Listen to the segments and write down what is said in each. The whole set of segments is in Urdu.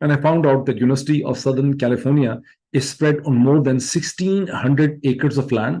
and I found out that University of Southern California is spread on more than 1600 acres of land,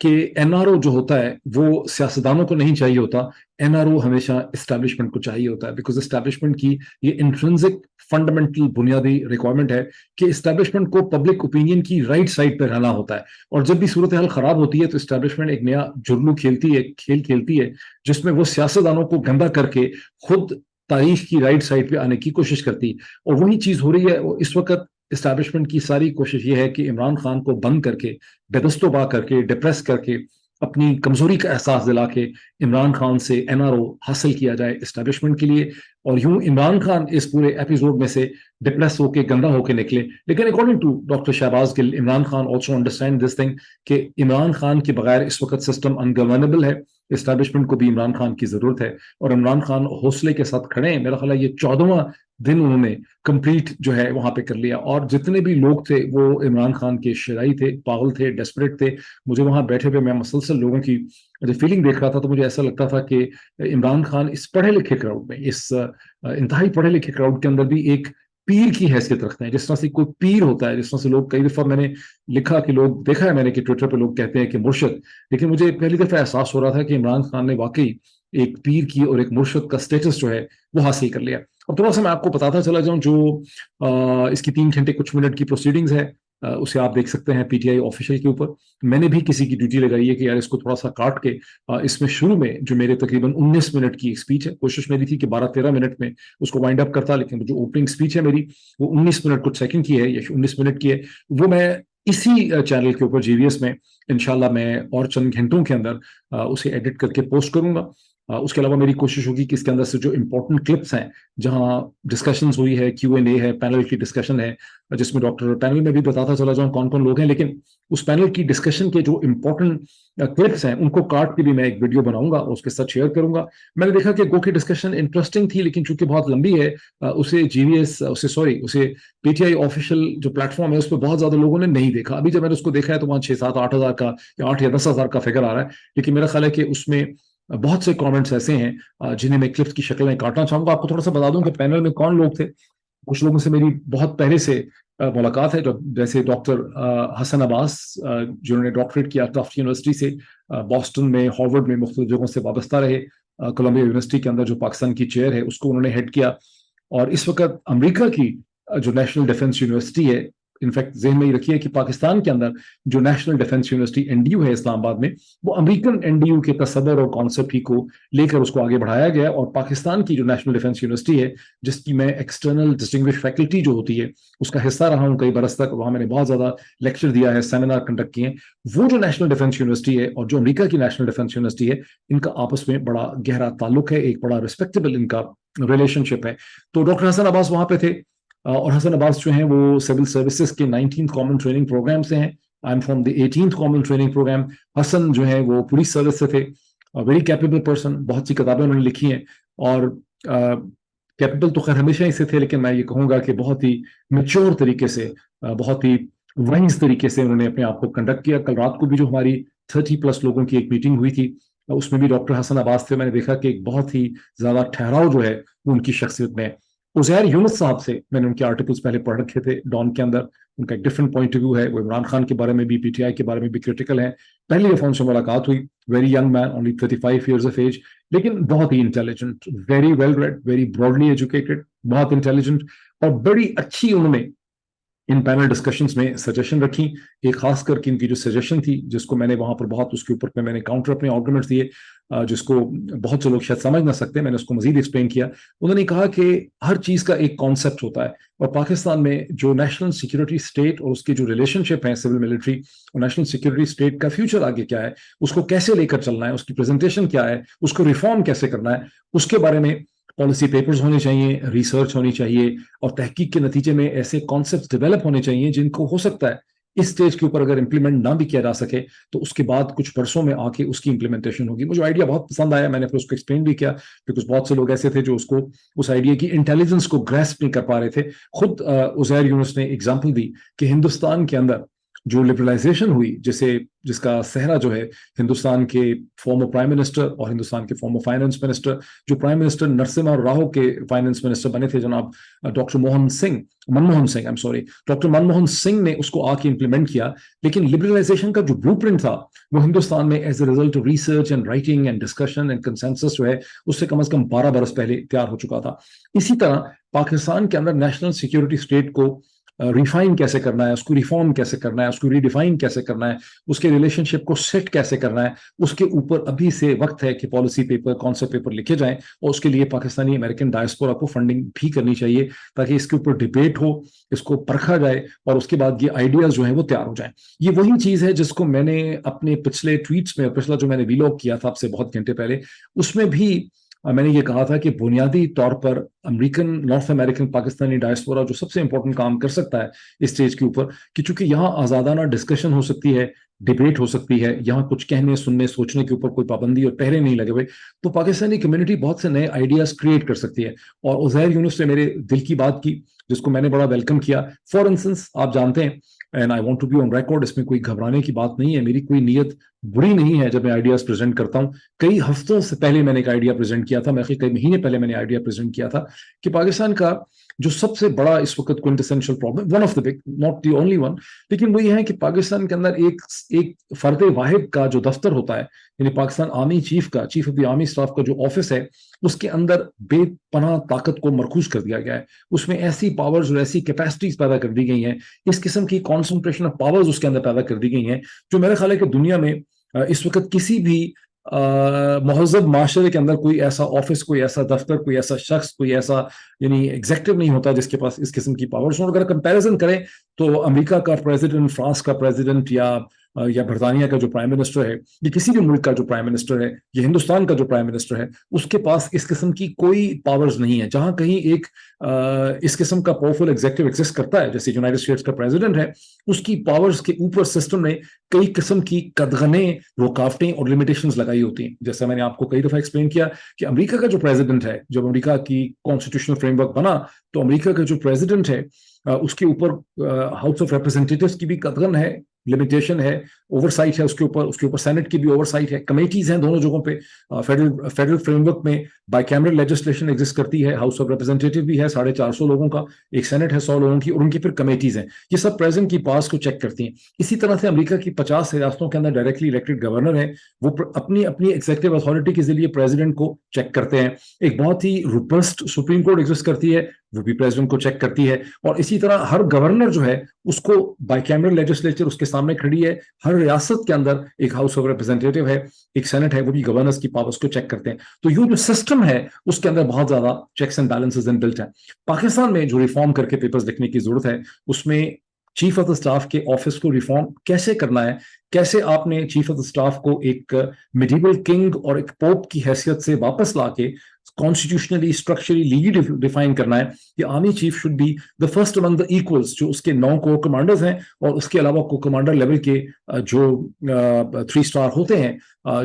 کہ این آر او جو ہوتا ہے وہ سیاستدانوں کو نہیں چاہیے ہوتا, این آر او ہمیشہ اسٹیبلشمنٹ کو چاہیے ہوتا ہے, بیکاز اسٹیبلشمنٹ کی یہ انٹرنزک فنڈامنٹل بنیادی ریکوائرمنٹ ہے کہ اسٹیبلشمنٹ کو پبلک اوپینین کی رائٹ سائڈ پہ رہنا ہوتا ہے, اور جب بھی صورتحال خراب ہوتی ہے تو اسٹیبلشمنٹ ایک نیا جرلو کھیلتی ہے, کھیل کھیلتی ہے, جس میں وہ سیاستدانوں کو گندا کر کے خود تاریخ کی رائٹ سائڈ پہ آنے کی کوشش کرتی, اور وہی چیز ہو رہی ہے. اس وقت اسٹیبلشمنٹ کی ساری کوشش یہ ہے کہ عمران خان کو بند کر کے, بے دست و با کر کے, ڈپریس کر کے, اپنی کمزوری کا احساس دلا کے عمران خان سے این آر او حاصل کیا جائے اسٹیبلشمنٹ کے لیے, اور یوں عمران خان اس پورے ایپیسوڈ میں سے ڈپریس ہو کے, گندا ہو کے نکلے. لیکن according to doctor Shahbaz Gill, Imran Khan also understand this thing کہ عمران خان کے بغیر اس وقت سسٹم انگورنیبل ہے, اسٹیبلشمنٹ کو بھی عمران خان کی ضرورت ہے, اور عمران خان حوصلے کے ساتھ کھڑے ہیں. میرا خیال ہے یہ 14واں دن انہوں نے کمپلیٹ جو ہے وہاں پہ کر لیا, اور جتنے بھی لوگ تھے وہ عمران خان کے شرائی تھے, پاگل تھے, ڈیسپریٹ تھے. مجھے وہاں بیٹھے ہوئے میں مسلسل لوگوں کی فیلنگ دیکھ رہا تھا, تو مجھے ایسا لگتا تھا کہ عمران خان اس پڑھے لکھے کراؤڈ میں, اس انتہائی پڑھے لکھے کراؤڈ کے اندر بھی ایک پیر کی حیثیت رکھتے ہیں. جس طرح سے کوئی پیر ہوتا ہے, جس طرح سے لوگ کئی دفعہ میں نے لکھا کہ لوگ دیکھا ہے میں نے کہ ٹویٹر پہ لوگ کہتے ہیں کہ مرشد, لیکن مجھے پہلی دفعہ احساس ہو رہا تھا کہ عمران خان نے واقعی ایک پیر کی اور ایک مرشد کا سٹیٹس جو ہے وہ حاصل کر لیا. اب تھوڑا سا میں آپ کو بتاتا چلا جاؤں, جو اس کی 3 گھنٹے کچھ منٹ کی پروسیڈنگز ہے, اسے آپ دیکھ سکتے ہیں پی ٹی آئی آفیشیل کے اوپر. میں نے بھی کسی کی ڈیوٹی لگائی ہے کہ یار اس کو تھوڑا سا کاٹ کے, اس میں شروع میں جو میرے تقریباً 19 منٹ کی ایک اسپیچ ہے, کوشش میری تھی کہ 12-13 منٹ میں اس کو وائنڈ اپ کرتا, لیکن جو اوپننگ اسپیچ ہے میری وہ 19 منٹ کچھ سیکنڈ کی ہے یا 19 منٹ کی ہے, وہ میں اسی چینل کے اوپر جی وی ایس میں انشاءاللہ میں اور چند گھنٹوں کے اندر اسے ایڈٹ کر کے پوسٹ کروں گا. اس کے علاوہ میری کوشش ہوگی کہ اس کے اندر سے جو امپورٹنٹ کلپس ہیں, جہاں ڈسکشنز ہوئی ہے, کیو این اے ہے, پینل کی ڈسکشن ہے, جس میں ڈاکٹر پینل میں بھی بتاتا چلا جاؤں کون کون لوگ ہیں, لیکن اس پینل کی ڈسکشن کے جو امپورٹنٹ کلپس ہیں ان کو کاٹ کے بھی میں ایک ویڈیو بناؤں گا اور اس کے ساتھ شیئر کروں گا. میں نے دیکھا کہ گو کی ڈسکشن انٹرسٹنگ تھی, لیکن چونکہ بہت لمبی ہے, اسے جی وی ایس اسے پی ٹی آئی آفیشیل جو پلیٹ فارم ہے اس پہ بہت زیادہ لوگوں نے نہیں دیکھا. ابھی جب میں نے اس کو دیکھا ہے تو وہاں 6-7-8 ہزار کا یا 8 یا 10 ہزار کا فگر آ رہا ہے, لیکن میرا خیال ہے کہ اس میں بہت سے کامنٹس ایسے ہیں جنہیں میں کلپس کی شکل میں کاٹنا چاہوں گا. آپ کو تھوڑا سا بتا دوں کہ پینل میں کون لوگ تھے. کچھ لوگوں سے میری بہت پہلے سے ملاقات ہے, جیسے ڈاکٹر حسن عباس, جنہوں نے ڈاکٹریٹ کیا ٹفٹ یونیورسٹی سے, بوسٹن میں, ہارورڈ میں, مختلف جگہوں سے وابستہ رہے. کولمبیا یونیورسٹی کے اندر جو پاکستان کی چیئر ہے اس کو انہوں نے ہیڈ کیا, اور اس وقت امریکہ کی جو نیشنل ڈیفنس یونیورسٹی ہے, انفیکٹ ذہن میں ہی رکھیے کہ پاکستان کے اندر جو national defence university N D U ہے اسلام آباد میں, وہ امریکن این ڈی یو کے تصور اور کانسیپٹ ہی کو لے کر اس کو آگے بڑھایا گیا. اور پاکستان کی جو نیشنل ڈیفنس یونیورسٹی ہے, جس کی میں ایکسٹرنل ڈسٹنگوش فیکلٹی جو ہوتی ہے اس کا حصہ رہا ہوں کئی برس تک, وہاں میں نے بہت زیادہ لیکچر دیا ہے, سیمینار کنڈکٹ کیے ہیں. وہ جو نیشنل ڈیفنس یونیورسٹی ہے اور جو امریکہ کی نیشنل ڈیفنس یونیورسٹی ہے, ان کا آپس میں بڑا گہرا تعلق ہے, ایک بڑا ریسپیکٹیبل ان کا ریلیشن شپ ہے. تو ڈاکٹر حسن عباس وہاں پہ تھے, اور حسن عباس جو ہیں وہ سول سروسز کے 19th کامن ٹریننگ پروگرام سے ہیں. I am from the 18th common training program. Hassan جو ہیں وہ پولیس سروس سے تھے, ویری کیپیبل پرسن, بہت سی کتابیں انہوں نے لکھی ہیں, اور کیپیبل تو خیر ہمیشہ ہی سے تھے, لیکن میں یہ کہوں گا کہ بہت ہی میچور طریقے سے, بہت ہی وائز طریقے سے انہوں نے اپنے آپ کو کنڈکٹ کیا. کل رات کو بھی جو ہماری 30+ لوگوں کی ایک میٹنگ ہوئی تھی, اس میں بھی ڈاکٹر حسن عباس تھے. میں نے دیکھا کہ ایک بہت ہی زیادہ ٹھہراؤ جو ہے وہ ان کی شخصیت میں. عزیر یونس صاحب سے میں نے ان کے آرٹیکلس پہلے پڑھ رکھے تھے ڈان کے اندر, ان کا ایک ڈفرنٹ پوائنٹ آف ویو ہے, وہ عمران خان کے بارے میں بھی, پی ٹی آئی کے بارے میں بھی کریٹیکل ہیں. پہلی دفعہ ان سے ملاقات ہوئی, very young man, only 35 years of age, لیکن بہت ہی intelligent, very well read, very broadly educated, بہت انٹیلیجنٹ, اور بڑی اچھی انہوں نے ان پینل ڈسکشنز میں سجیشن رکھی. ایک خاص کر کے ان کی جو سجیشن تھی, جس کو میں نے وہاں پر بہت اس کے اوپر پہ میں نے کاؤنٹر اپنے آرگومنٹس دیے, جس کو بہت سے لوگ شاید سمجھ نہ سکتے, میں نے اس کو مزید ایکسپلین کیا. انہوں نے کہا کہ ہر چیز کا ایک کانسیپٹ ہوتا ہے, اور پاکستان میں جو نیشنل سیکورٹی اسٹیٹ اور اس کی جو ریلیشن شپ ہے سول ملٹری اور نیشنل سیکورٹی اسٹیٹ کا فیوچر آگے کیا ہے, اس کو کیسے لے کر چلنا ہے, اس کی پریزنٹیشن کیا ہے, اس کو ریفارم کیسے کرنا ہے, اس کے بارے میں پالیسی پیپرز ہونے چاہیے, ریسرچ ہونی چاہیے, اور تحقیق کے نتیجے میں ایسے کانسیپٹس ڈیولپ ہونے چاہیے جن کو ہو سکتا ہے اس سٹیج کے اوپر اگر امپلیمنٹ نہ بھی کیا جا سکے تو اس کے بعد کچھ برسوں میں آ کے اس کی امپلیمنٹیشن ہوگی. مجھے آئیڈیا بہت پسند آیا, میں نے پھر اس کو ایکسپلین بھی کیا, بیکاز بہت سے لوگ ایسے تھے جو اس آئیڈیا کی انٹیلیجنس کو گریسپ نہیں کر پا رہے تھے. خود عزیر یونس نے ایگزامپل دی کہ ہندوستان کے اندر جو لبرلائزیشن ہوئی جس کا صحرا جو ہے ہندوستان کے فارمر پرائم منسٹر اور ہندوستان کے فارمر فائنانس منسٹر، جو پرائم منسٹر نرسمہا راؤ کے فائنانس منسٹر بنے تھے جناب ڈاکٹر منموہن سنگھ، ڈاکٹر منموہن سنگھ نے اس کو آ کے امپلیمنٹ کیا. لیکن لبرلائزیشن کا جو بلو پرنٹ تھا وہ ہندوستان میں as a result of research and writing and discussion and consensus جو ہے اس سے کم از کم 12 برس پہلے تیار ہو چکا تھا. اسی طرح پاکستان کے اندر نیشنل سیکورٹی اسٹیٹ کو ریفائن کیسے کرنا ہے، اس کو ریفارم کیسے کرنا ہے، اس کو ریڈیفائن کیسے کرنا ہے، اس کے ریلیشن شپ کو سیٹ کیسے کرنا ہے، اس کے اوپر ابھی سے وقت ہے کہ پالیسی پیپر، کانسیپٹ پیپر لکھے جائیں. اور اس کے لیے پاکستانی امریکن ڈائسپورا کو فنڈنگ بھی کرنی چاہیے تاکہ اس کے اوپر ڈبیٹ ہو، اس کو پرکھا جائے اور اس کے بعد یہ آئیڈیاز جو ہیں وہ تیار ہو جائیں. یہ وہی چیز ہے جس کو میں نے اپنے پچھلے ٹویٹس میں، پچھلا جو میں نے ویلاگ کیا تھا آپ سے بہت گھنٹے پہلے، اس میں بھی میں نے یہ کہا تھا کہ بنیادی طور پر نارتھ امریکن پاکستانی ڈائسپورا جو سب سے امپورٹنٹ کام کر سکتا ہے اس اسٹیج کے اوپر، کہ چونکہ یہاں آزادانہ ڈسکشن ہو سکتی ہے، ڈبیٹ ہو سکتی ہے، یہاں کچھ کہنے، سننے، سوچنے کے اوپر کوئی پابندی اور پہرے نہیں لگے ہوئے، تو پاکستانی کمیونٹی بہت سے نئے آئیڈیاز کریٹ کر سکتی ہے. اور عزیر یونس نے میرے دل کی بات کی جس کو میں نے بڑا ویلکم کیا. فار انسٹنس آپ جانتے ہیں، and I want to be on record, اس میں کوئی گھبرانے کی بات نہیں ہے، میری کوئی نیت بری نہیں ہے جب میں آئیڈیاز پریزنٹ کرتا ہوں. کئی ہفتوں سے پہلے میں نے ایک آئیڈیا پریزنٹ کیا تھا، کئی مہینے پہلے میں نے آئیڈیا پریزنٹ کیا تھا کہ پاکستان کا جو سب سے بڑا اس وقت quintessential problem, one of the big, not the only one, لیکن وہ یہ ہے کہ پاکستان کے اندر ایک فرد واحد کا جو دفتر ہوتا ہے، یعنی Pakistan army chief of the army staff کا جو آفس ہے، اس کے اندر بے پناہ طاقت کو مرکوز کر دیا گیا ہے. اس میں ایسی پاورز اور ایسی کیپیسٹیز پیدا کر دی گئی ہیں، اس قسم کی کانسنٹریشن آف پاورز اس کے اندر پیدا کر دی گئی ہیں، جو میرے خیال ہے کہ دنیا میں اس وقت کسی بھی مہذب معاشرے کے اندر کوئی ایسا آفس، کوئی ایسا دفتر، کوئی ایسا شخص، کوئی ایسا یعنی ایگزیکٹو نہیں ہوتا جس کے پاس اس قسم کی پاورز. اگر کمپیریزن کریں تو امریکہ کا پریزیڈنٹ، فرانس کا پریزیڈنٹ یا برطانیہ کا جو پرائم منسٹر ہے، یا کسی بھی ملک کا جو پرائم منسٹر ہے، یا ہندوستان کا جو پرائم منسٹر ہے، اس کے پاس اس قسم کی کوئی پاورز نہیں ہے. جہاں کہیں ایک اس قسم کا پاورفل ایگزیکٹو ایگزسٹ کرتا ہے، جیسے یونائٹڈ اسٹیٹس کا پریزیڈنٹ ہے، اس کی پاورز کے اوپر سسٹم نے کئی قسم کی قدغنیں، رکاوٹیں اور لمیٹیشنز لگائی ہوتی ہیں. جیسا میں نے آپ کو کئی دفعہ ایکسپلین کیا کہ امریکہ کا جو پریزیڈنٹ ہے، جب امریکہ کی کانسٹیٹیوشنل فریم ورک بنا تو امریکہ کا جو پریزیڈنٹ ہے اس کے اوپر ہاؤس آف ریپرزینٹیٹیوز کی بھی قدغن ہے، لمیٹیشن ہے، اوور سائٹ ہے، اس کے اوپر سینٹ کی بھی اوور سائٹ ہے، کمیٹیز ہیں دونوں جگہوں پہ. فیڈرل فریم ورک میں بائی کیمرل لیجسلیشن ایگزسٹ کرتی ہے، ہاؤس آف ریپرزینٹیٹیو بھی ہے 450 لوگوں کا، ایک سینٹ ہے 100 لوگوں کی، اور ان کی پھر کمیٹیز ہیں. یہ سب پریزنٹ کی پاس کو چیک کرتی ہیں. اسی طرح سے امریکہ کی 50 ریاستوں کے اندر ڈائریکٹلی الیکٹڈ گورنر ہیں، وہ اپنی ایگزیکٹو اتھارٹی کے ذریعے پریزیڈنٹ کو چیک کرتے ہیں. ایک بہت ہی روبسٹ سپریم کورٹ ایگزسٹ کرتی ہے، وہ بھی پریزیڈنٹ کو چیک کرتی ہے. اور اسی طرح ہر گورنر جو ہے اس کو بائی کیمرل لیجسلیچر اس کے سامنے کھڑی ہے. ہر ریاست کے اندر ایک ہاؤس آف ریپرزینٹیٹیو ہے، ایک سینٹ ہے، وہ بھی گورنرز کی پاورز کو چیک کرتے ہیں. تو یہ جو سسٹم ہے اس کے اندر بہت زیادہ checks and balances inbuilt ہیں. پاکستان میں جو ریفارم کر کے پیپرز لکھنے کی ضرورت ہے، اس میں چیف آف دا اسٹاف کے آفس کو ریفارم کیسے کرنا ہے، کیسے آپ نے چیف آف دا اسٹاف کو ایک میڈیول کنگ اور ایک پوپ کی حیثیت سے واپس لا کے کانسٹیٹیوشنلی، اسٹرکچرلی، لیگلی ڈیفائن کرنا ہے کہ army chief should be the first among the equals, جو اس کے 9 کور کمانڈرز ہیں اور اس کے علاوہ کور کمانڈر لیول کے جو 3 اسٹار ہوتے ہیں،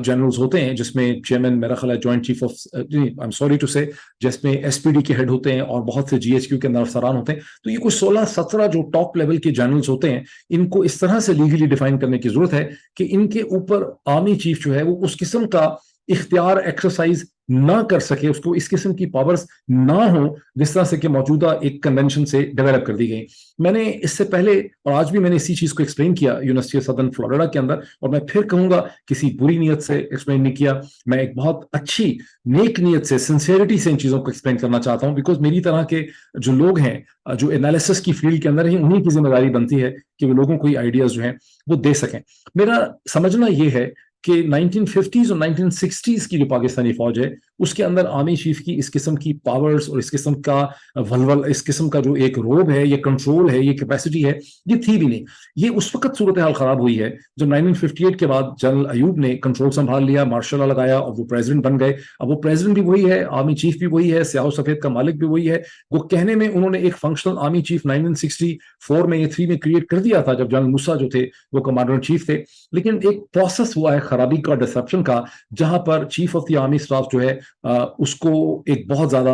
جنرلز ہوتے ہیں، جس میں چیئرمین میرا خیال ہے joint chief of sorry to سے، جس میں ایس پی ڈی کے ہیڈ ہوتے ہیں اور بہت سے جی ایچ کیو کے اندر افسران ہوتے ہیں. تو یہ کوئی 16-17 جو ٹاپ لیول کے جنرلز ہوتے ہیں، ان کو اس طرح سے لیگلی ڈیفائن کرنے کی ضرورت ہے کہ ان کے اوپر آرمی چیف جو ہے وہ اس قسم کا اختیار ایکسرسائز نہ کر سکے، اس کو اس قسم کی پاورز نہ ہوں جس طرح سے کہ موجودہ ایک کنونشن سے ڈیولپ کر دی گئی. میں نے اس سے پہلے اور آج بھی میں نے اسی چیز کو ایکسپلین کیا یونیورسٹی آف سدرن فلوریڈا کے اندر، اور میں پھر کہوں گا کسی بری نیت سے ایکسپلین نہیں کیا. میں ایک بہت اچھی نیک نیت سے، سنسیئرٹی سے ان چیزوں کو ایکسپلین کرنا چاہتا ہوں، بیکاز میری طرح کے جو لوگ ہیں جو انالیسس کی فیلڈ کے اندر ہیں، انہیں کی ذمہ داری بنتی ہے کہ وہ لوگوں کو یہ آئیڈیاز جو ہیں وہ دے سکیں. میرا سمجھنا یہ ہے کہ 1950s اور 1960s کی جو پاکستانی فوج ہے اس کے اندر آرمی چیف کی اس قسم کی پاورز اور اس قسم کا اس قسم کا جو ایک روب ہے، یہ کنٹرول ہے، یہ کیپیسٹی ہے، یہ تھی بھی نہیں. یہ اس وقت صورتحال خراب ہوئی ہے جب 1958 کے بعد جنرل ایوب نے کنٹرول سنبھال لیا، مارشل لا لگایا اور وہ پریزیڈنٹ بن گئے. اب وہ پریزیڈنٹ بھی وہی ہے، آرمی چیف بھی وہی ہے، سیاہ و سفید کا مالک بھی وہی ہے. وہ کہنے میں انہوں نے ایک فنکشنل آرمی چیف 1964 میں یا 3 میں کریٹ کر دیا تھا جب جنرل موسیٰ جو تھے وہ کمانڈر ان چیف تھے، لیکن ایک پروسیس ہوا ہے خرابی کا، ڈسرپشن کا، جہاں پر chief of the army staff جو ہے اس کو ایک بہت زیادہ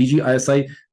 DGISI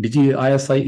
DGISI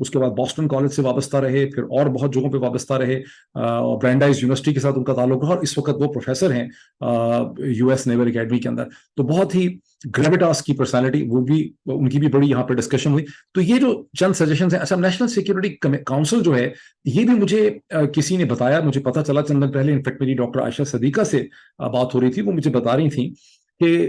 اس کے بعد بoston کالج سے وابستہ رہے, پھر اور بہت جگہوں پہ وابستہ رہے, اور برینڈائز یونیورسٹی کے ساتھ ان کا تعلق رہا, اور اس وقت وہ پروفیسر ہیں یو ایس نیول اکیڈمی کے اندر. تو بہت ہی گریویٹاس کی پرسنالٹی, وہ بھی ان کی بھی بڑی یہاں پہ ڈسکشن ہوئی. تو یہ جو چند سجیشنز ہیں. اچھا, نیشنل سیکورٹی کاؤنسل جو ہے یہ بھی مجھے کسی نے بتایا, مجھے پتا چلا چند دن پہلے, انفیکٹ میری ڈاکٹر عائشہ صدیقہ سے بات ہو رہی تھی, وہ مجھے بتا رہی تھیں کہ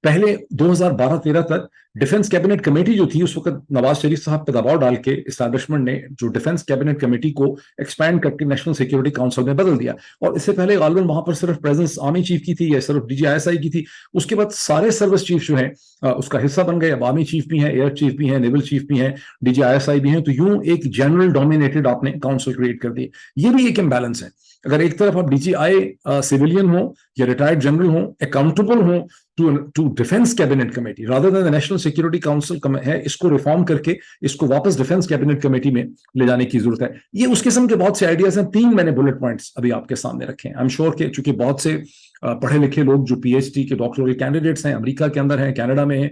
پہلے 2012-13 تک ڈیفنس کیبنٹ کمیٹی جو تھی, اس وقت نواز شریف صاحب پہ دباؤ ڈال کے اسٹیبلشمنٹ نے جو ڈیفنس کیبنٹ کمیٹی کو ایکسپینڈ کر کے نیشنل سیکورٹی کاؤنسل میں بدل دیا. اور اس سے پہلے غالباً وہاں پر صرف پریزنس آرمی چیف کی تھی یا صرف D G I S I کی تھی. اس کے بعد سارے سروس چیف جو ہیں اس کا حصہ بن گئے. اب آرمی چیف بھی ہیں, ایئر چیف بھی ہیں, نیول چیف بھی ہیں, D G I S I بھی ہیں. تو یوں ایک جنرل ڈومینیٹڈ آپ نے کاؤنسل کریٹ کر دی. یہ بھی ایک امبیلنس ہے. اگر ایک طرف آپ ڈی جی آئی سیویلین ہوں یا ریٹائرڈ جنرل ہوں, اکاؤنٹیبل ہوں to defence cabinet committee rather than national security council ہے, اس کو ریفارم کر کے اس کو واپس ڈیفنس کیبنٹ کمیٹی میں لے جانے کی ضرورت ہے. یہ اس قسم کے بہت سے آئیڈیاز ہیں. 3 میں نے بلٹ پوائنٹس ابھی آپ کے سامنے رکھے ہیں. آئی ایم شیور کہ چونکہ بہت سے پڑھے لکھے لوگ جو پی ایچ ڈی کے ڈاکٹرل کینڈیڈیٹس ہیں, امریکہ کے اندر ہیں, کینیڈا میں ہیں,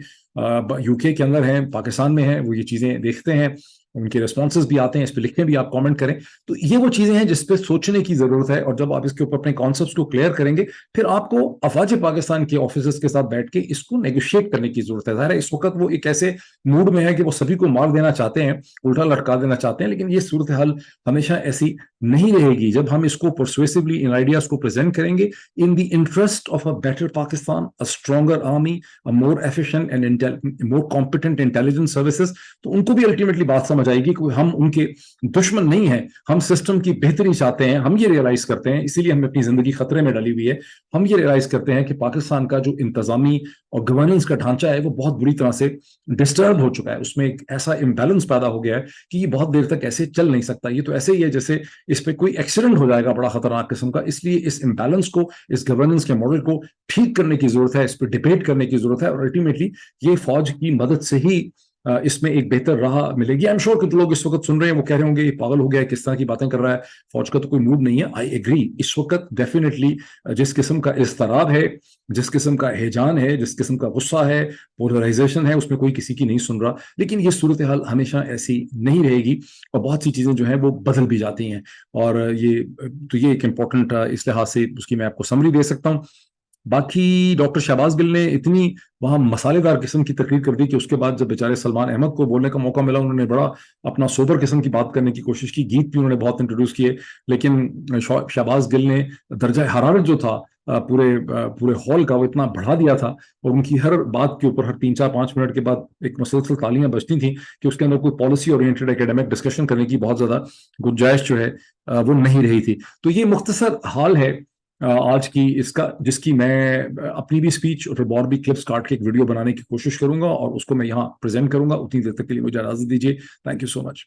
یو کے کے اندر ہیں, پاکستان میں ہیں, وہ یہ چیزیں دیکھتے ہیں, ان کے ریسپانسز بھی آتے ہیں, اس پہ لکھیں بھی, آپ کامنٹ کریں. تو یہ وہ چیزیں ہیں جس پہ سوچنے کی ضرورت ہے, اور جب آپ اس کے اوپر اپنے کانسیپٹس کو کلیئر کریں گے, پھر آپ کو افواج پاکستان کے آفیسرز کے ساتھ بیٹھ کے اس کو نیگوشیٹ کرنے کی ضرورت ہے. ظاہر ہے اس وقت وہ ایک ایسے موڈ میں ہے کہ وہ سبھی کو مار دینا چاہتے ہیں, الٹا لٹکا دینا چاہتے ہیں, لیکن یہ صورتحال ہمیشہ ایسی نہیں رہے گی. جب ہم اس کو پرسویسively ان آئیڈیاز کو پریزنٹ کریں گے in the interest of a better Pakistan, a stronger army, a more efficient and more competent intelligence services, تو ان کو بھی الٹیمیٹلی بات سمجھ آئے گی کہ ہم ان کے دشمن نہیں ہیں, ہم سسٹم کی بہتری چاہتے ہیں. ہم یہ ریئلائز کرتے ہیں, اسی لیے ہم اپنی زندگی خطرے میں ڈلی ہوئی ہے. ہم یہ ریئلائز کرتے ہیں کہ پاکستان کا جو انتظامی اور گورننس کا ڈھانچہ ہے وہ بہت بری طرح سے ڈسٹرب ہو چکا ہے. اس میں ایک ایسا امبیلنس پیدا ہو گیا ہے کہ یہ بہت دیر تک ایسے چل نہیں سکتا. یہ تو ایسے ہی ہے جیسے اس پہ کوئی ایکسیڈنٹ ہو جائے گا بڑا خطرناک قسم کا. اس لیے اس امبیلنس کو, اس گورننس کے ماڈل کو ٹھیک کرنے کی ضرورت ہے, اس پہ ڈبیٹ کرنے کی ضرورت ہے, اور الٹیمیٹلی یہ فوج کی مدد سے ہی اس میں ایک بہتر راہ ملے گی. آئی ایم شیور کہ لوگ اس وقت سن رہے ہیں وہ کہہ رہے ہوں گے یہ پاگل ہو گیا ہے, کس طرح کی باتیں کر رہا ہے, فوج کا تو کوئی موڈ نہیں ہے. آئی ایگری, اس وقت ڈیفینیٹلی جس قسم کا اضطراب ہے, جس قسم کا ہیجان ہے, جس قسم کا غصہ ہے, پولرائزیشن ہے, اس میں کوئی کسی کی نہیں سن رہا. لیکن یہ صورتحال ہمیشہ ایسی نہیں رہے گی, اور بہت سی چیزیں جو ہیں وہ بدل بھی جاتی ہیں. اور یہ ایک امپورٹنٹ اس لحاظ سے اس کی میں آپ کو سمری دے سکتا ہوں. باقی ڈاکٹر شہباز گل نے اتنی وہاں مسالے دار قسم کی تقریر کر دی کہ اس کے بعد جب بیچارے سلمان احمد کو بولنے کا موقع ملا, انہوں نے بڑا اپنا سوبر قسم کی بات کرنے کی کوشش کی, گیت بھی انہوں نے بہت انٹروڈیوس کیے, لیکن شہباز گل نے درجہ حرارت جو تھا پورے ہال کا وہ اتنا بڑھا دیا تھا, اور ان کی ہر بات کے اوپر ہر 3-4-5 منٹ کے بعد ایک مسلسل تالیاں بجتی تھیں کہ اس کے اندر کوئی پالیسی اورینٹڈ اکیڈمک ڈسکشن کرنے کی بہت زیادہ گنجائش جو ہے وہ نہیں رہی تھی. تو یہ مختصر حال ہے آج کی اس کا, جس کی میں اپنی بھی اسپیچ اور اور بھی کلپس کاٹ کے ایک ویڈیو بنانے کی کوشش کروں گا, اور اس کو میں یہاں پریزنٹ کروں گا. اتنی دیر تک کے لیے مجھے اجازت دیجیے. Thank you so much.